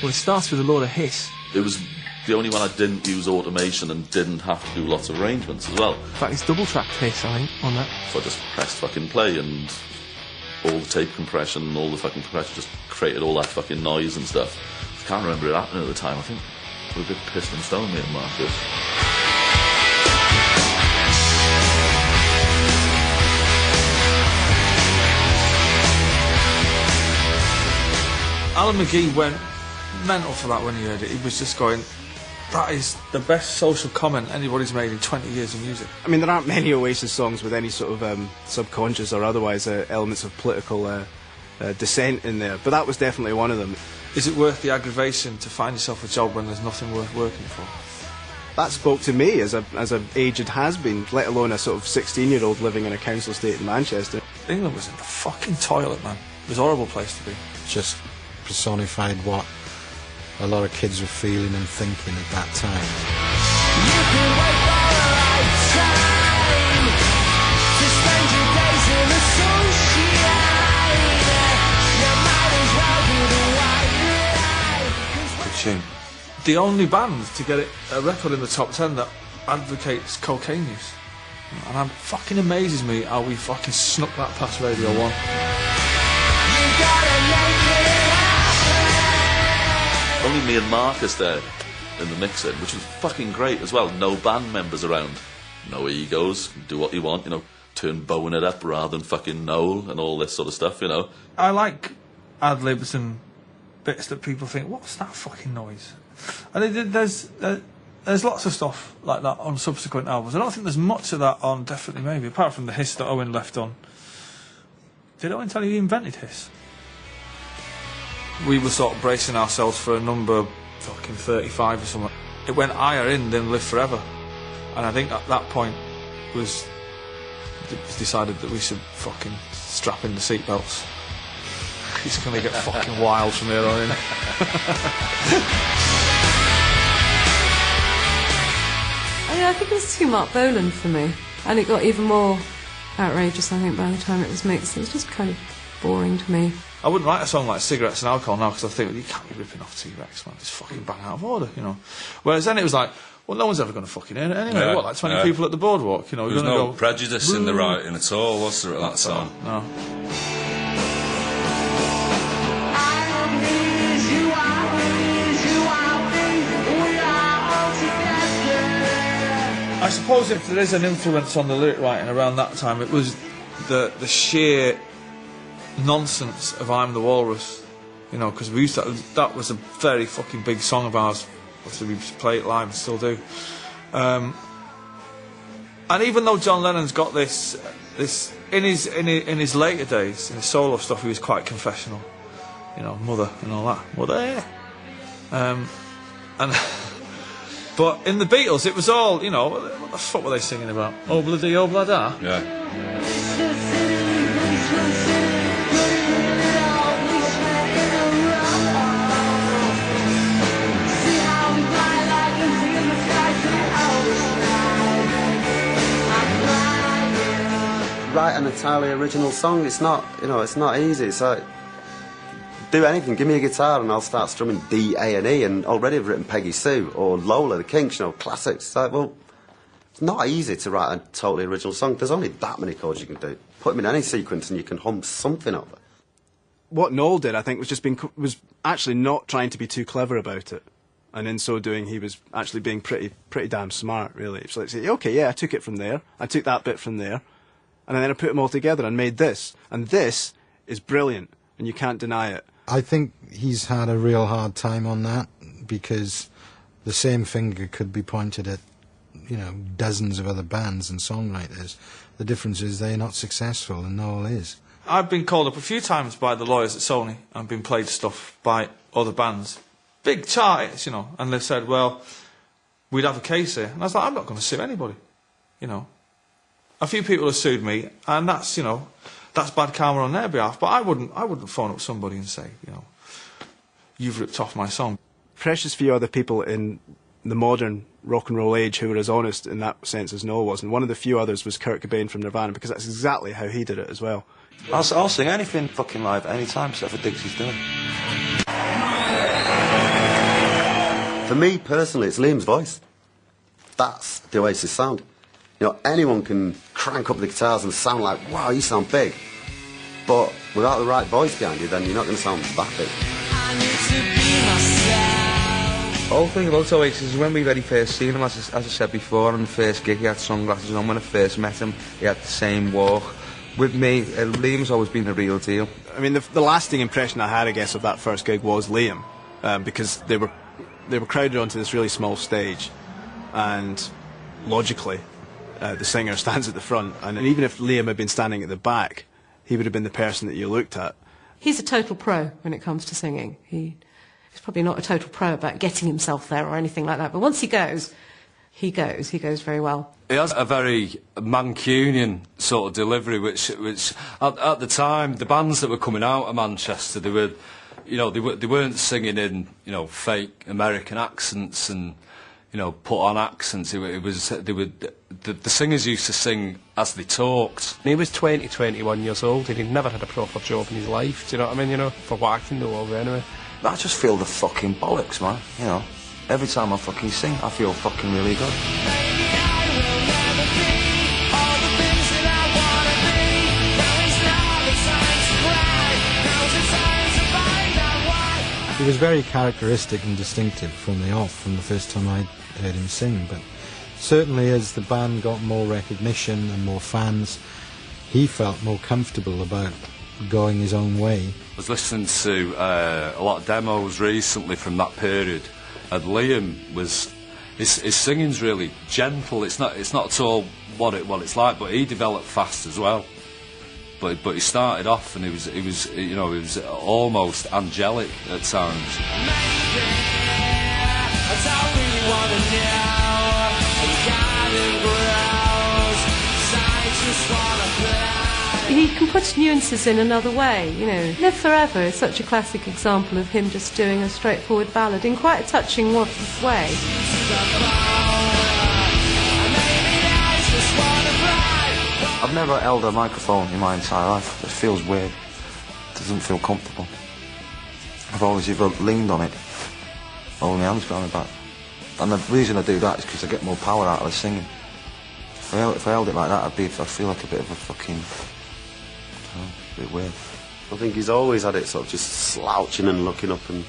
Well, it starts with a load of hiss. It was the only one I didn't use automation and didn't have to do lots of arrangements as well. In fact, it's double-tracked hiss, I think, on that. So I just pressed fucking play, and all the tape compression and all the fucking compression just created all that fucking noise and stuff. I can't remember it happening at the time. I think we were a bit pissed and stoned, me and Marcus. Alan McGee went mental for that when he heard it. He was just going, that is the best social comment anybody's made in 20 years of music. I mean, there aren't many Oasis songs with any sort of subconscious or otherwise elements of political dissent in there, but that was definitely one of them. Is it worth the aggravation to find yourself a job when there's nothing worth working for? That spoke to me as a aged has-been, let alone a sort of 16-year-old living in a council estate in Manchester. England was in the fucking toilet, man. It was a horrible place to be. Just personified what a lot of kids were feeling and thinking at that time. You could wait for a lifetime to spend your days in the sunshine. You might as well do the white life. Good tune. The only band to get a record in the top 10 that advocates cocaine use. And it fucking amazes me how we fucking snuck that past Radio 1. You gotta make it happen. Only me and Marcus there in the mixing, which was fucking great as well. No band members around. No egos. Do what you want, you know. Turn Bowen it up rather than fucking Noel and all this sort of stuff, you know. I like ad-libs and bits that people think, what's that fucking noise? And there's lots of stuff like that on subsequent albums. I don't think there's much of that on Definitely Maybe, apart from the hiss that Owen left on. Did Owen tell you he invented hiss? We were sort of bracing ourselves for a number fucking 35 or something. It went higher in than Live Forever. And I think at that point it was decided that we should fucking strap in the seatbelts. It's going to get fucking wild from here on in. I think it was too Mark Bolan for me, and it got even more outrageous, I think, by the time it was mixed. It was just kind of boring to me. I wouldn't write a song like Cigarettes and Alcohol now, because I think, well, you can't be ripping off T-Rex, man. It's fucking bang out of order, you know. Whereas then it was like, well, no one's ever going to fucking hear it anyway. Yeah, what, like 20 people at the boardwalk, you know? There was no prejudice in the writing at all, was there, at that song? No. I suppose if there is an influence on the lyric writing around that time, it was the sheer nonsense of I'm the Walrus, you know, because we used to, that was a very fucking big song of ours. Obviously, we used to play it live and still do. And even though John Lennon's got this in his later days, in his solo stuff, he was quite confessional, you know, mother and all that, mother. And but in the Beatles, it was all, you know, what the fuck were they singing about? Obladi, oblada? Yeah. Write an entirely original song, it's not, you know, it's not easy. It's like, do anything, give me a guitar and I'll start strumming D, A and E, and already I've written Peggy Sue or Lola, the Kinks, you know, classics. It's like, well, it's not easy to write a totally original song. There's only that many chords you can do. Put them in any sequence and you can hum something over. What Noel did, I think, was actually not trying to be too clever about it. And in so doing, he was actually being pretty damn smart, really. It's like, okay, yeah, I took it from there, I took that bit from there, and then I put them all together and made this. And this is brilliant, and you can't deny it. I think he's had a real hard time on that, because the same finger could be pointed at, you know, dozens of other bands and songwriters. The difference is they're not successful, and Noel is. I've been called up a few times by the lawyers at Sony and been played stuff by other bands. Big charts, you know, and they've said, well, we'd have a case here. And I was like, I'm not going to sue anybody, you know. A few people have sued me, and that's, you know, that's bad karma on their behalf, but I wouldn't phone up somebody and say, you know, you've ripped off my song. Precious few other people in the modern rock and roll age who were as honest in that sense as Noel was, and one of the few others was Kurt Cobain from Nirvana, because that's exactly how he did it as well. I'll sing anything fucking live at any time, except for Dixie's doing. For me personally, it's Liam's voice. That's the Oasis sound. You know, anyone can crank up the guitars and sound like, wow, you sound big. But without the right voice behind you, then you're not going to sound that big. The whole thing about Oasis is when we very first seen him, as I said before, on the first gig, he had sunglasses on. When I first met him, he had the same walk. With me, Liam's always been the real deal. I mean, the lasting impression I had, I guess, of that first gig was Liam, because they were crowded onto this really small stage, and logically, the singer stands at the front, and even if Liam had been standing at the back, he would have been the person that you looked at. He's a total pro when it comes to singing. He's probably not a total pro about getting himself there or anything like that, but once he goes very well. He has a very Mancunian sort of delivery, which at the time, the bands that were coming out of Manchester, they were, you know, they weren't singing in, you know, fake American accents and, you know, put on accents. The singers used to sing as they talked. He was 20, 21 years old, and he'd never had a proper job in his life. Do you know what I mean? You know, for what I can know of anyway. I just feel the fucking bollocks, man, you know. Every time I fucking sing, I feel fucking really good. He was very characteristic and distinctive from the off, from the first time I heard him sing, but certainly as the band got more recognition and more fans, he felt more comfortable about going his own way. I was listening to a lot of demos recently from that period, and Liam was, his singing's really gentle. It's not at all what it's like, but he developed fast as well. But he started off and he was almost angelic at times. He can put nuances in another way, you know. Live Forever is such a classic example of him just doing a straightforward ballad in quite a touching way. I've never held a microphone in my entire life. It feels weird. It doesn't feel comfortable. I've always either leaned on it or my hands behind my back. And the reason I do that is because I get more power out of the singing. If I held it like that, I'd feel like a bit of a fucking... a bit weird. I think he's always had it sort of just slouching and looking up and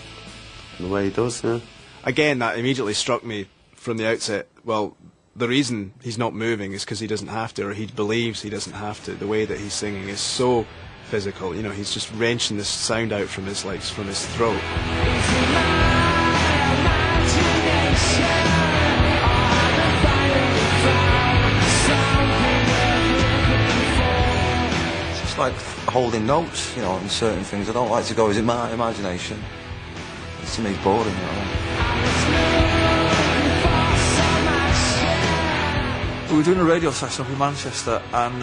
the way he does, yeah. Again, that immediately struck me from the outset. Well, the reason he's not moving is because he doesn't have to, or he believes he doesn't have to. The way that he's singing is so physical, you know, he's just wrenching this sound out from his legs, from his throat. It's just like holding notes, you know, in certain things. I don't like to go, is it my imagination? It's to me boring, you know. We were doing a radio session up in Manchester, and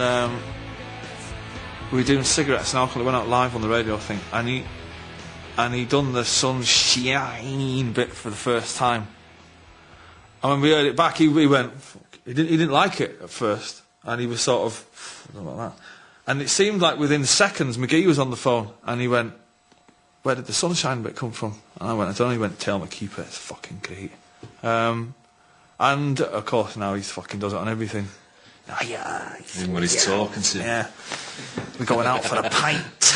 we were doing cigarettes and alcohol. It went out live on the radio thing, and he done the sunshine bit for the first time. And when we heard it back, he went, he didn't like it at first, and he was sort of, I don't know about that. And it seemed like within seconds, McGee was on the phone, and he went, where did the sunshine bit come from? And I went, I don't know. He went, tell me, keep it. It's fucking great. And of course now he's fucking does it on everything. Oh, yeah. Even when he's talking to you. Yeah. We're going out for a pint.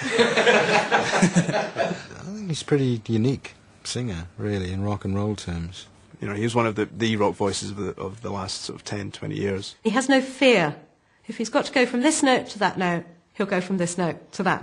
I think he's a pretty unique singer, really, in rock and roll terms. You know, he was one of the rock voices of the last sort of 10, 20 years. He has no fear. If he's got to go from this note to that note, he'll go from this note to that note.